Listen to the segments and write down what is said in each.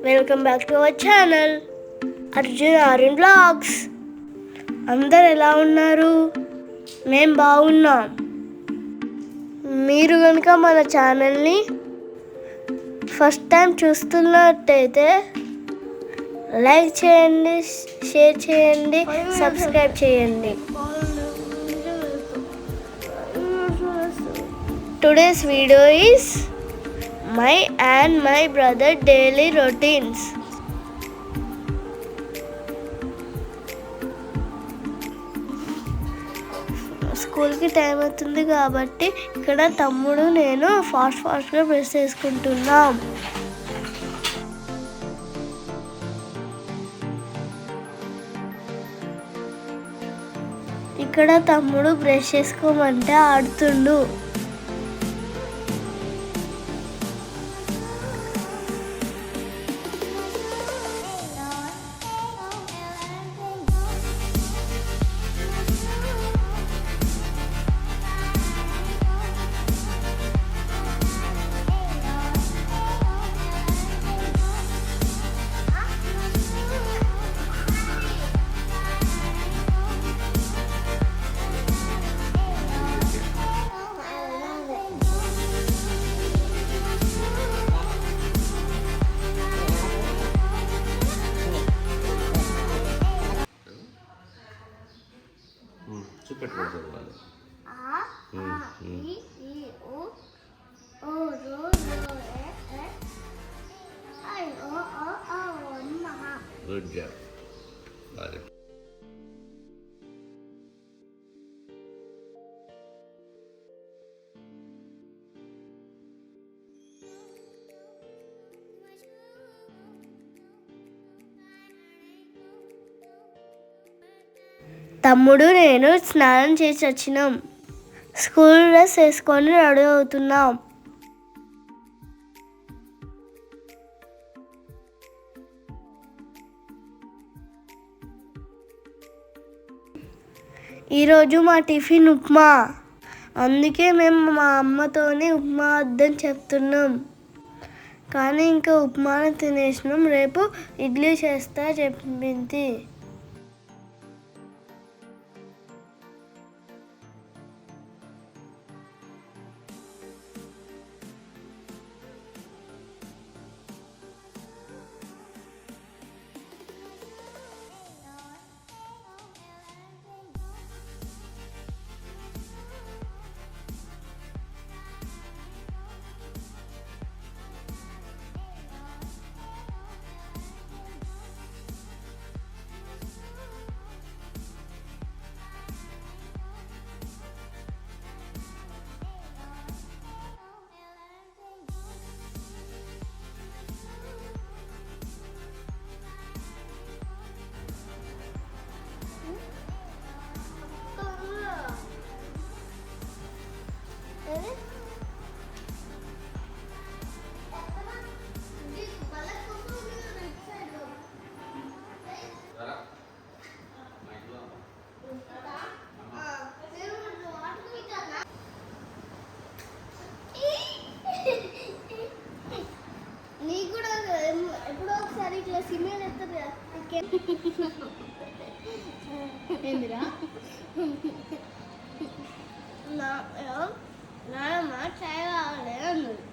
Welcome back to our channel Arjun Aryan vlogs. అందరు ఎలా ఉన్నారు? మేము బాగున్నాం. మీరు కనుక మన ఛానల్ని ఫస్ట్ టైం చూస్తున్నట్టయితే లైక్ చేయండి, షేర్ చేయండి, సబ్స్క్రైబ్ చేయండి. Today's video is my and my brother daily routines. స్కూల్కి టైం అవుతుంది కాబట్టి ఇక్కడ తమ్ముడు నేను ఫాస్ట్గా బ్రష్ చేసుకుంటున్నాం. ఇక్కడ తమ్ముడు brush చేసుకోమంటే ఆడుతుండు. Good job. Got it. తమ్ముడు నేను స్నానం చేసి వచ్చినాం. స్కూల్ డ్రెస్ వేసుకొని రెడీ అవుతున్నాం. ఈరోజు మా టిఫిన్ ఉప్మా. అందుకే మేము మా అమ్మతోని ఉప్మా వద్దని చెప్తున్నాం. కానీ ఇంకా ఉప్మాను తినేసినాం. రేపు ఇడ్లీ చేస్తా చెప్పింది. నీకు కూడా ఎప్పుడో ఒకసారి ఇట్లా సిమెంట్ ఎత్తారు ఏందిరా? నాన్నమ్మ చాయ్ కావాలి అన్నది.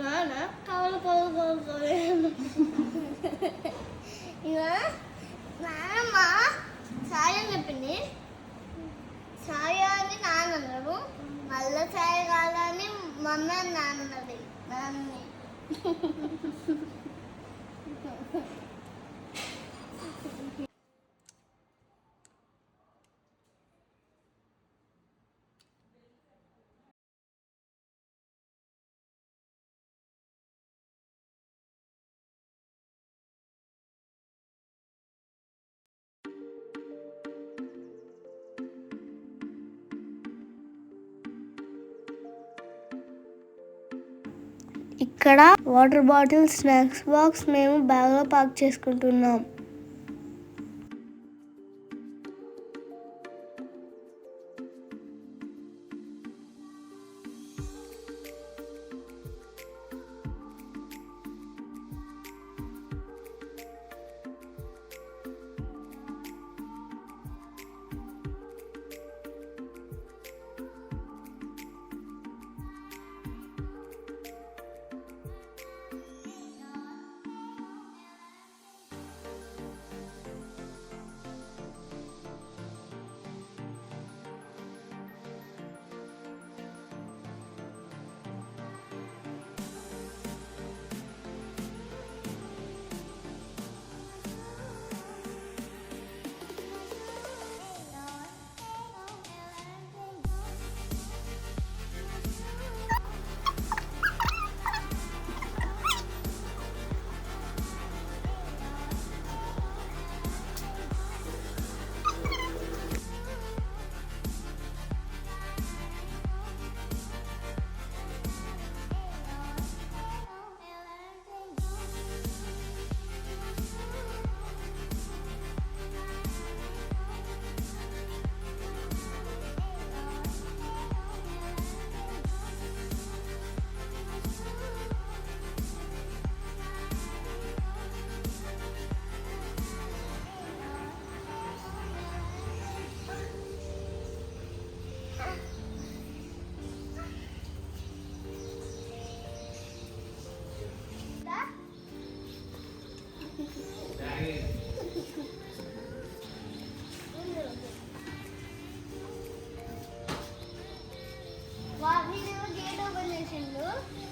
నాన్న కావాలి ఇక నాన్నమ్మ చాయ్ అని చెప్పింది. చాయ్ అని నాన్న అన్నారు. మళ్ళీ చాయ్ కావాలని మమ్మీ అని నాన్న అన్నది. నాన్ని ఇక్కడ వాటర్ బాటిల్, స్నాక్స్ బాక్స్ మేము బ్యాగ్లో ప్యాక్ చేసుకుంటున్నాం.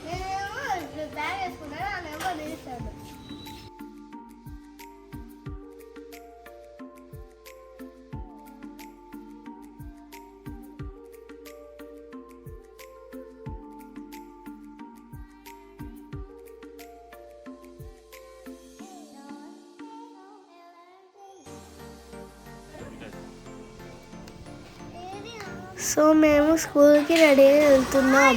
నేనేమో బ్యాగ్ వేసుకున్నాను అదేమో నిలిచాను. సో మేము స్కూల్కి రెడీ అయి వెళ్తున్నాం.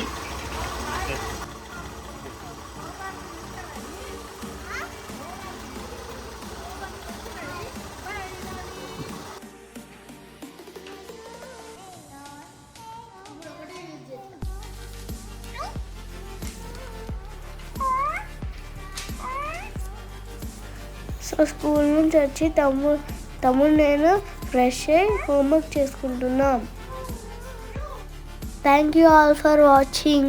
సో స్కూల్ నుంచి వచ్చి తమ్ముడు నేను ఫ్రెష్ అయ్యి హోంవర్క్ చేసుకుంటున్నాం. Thank you all for watching.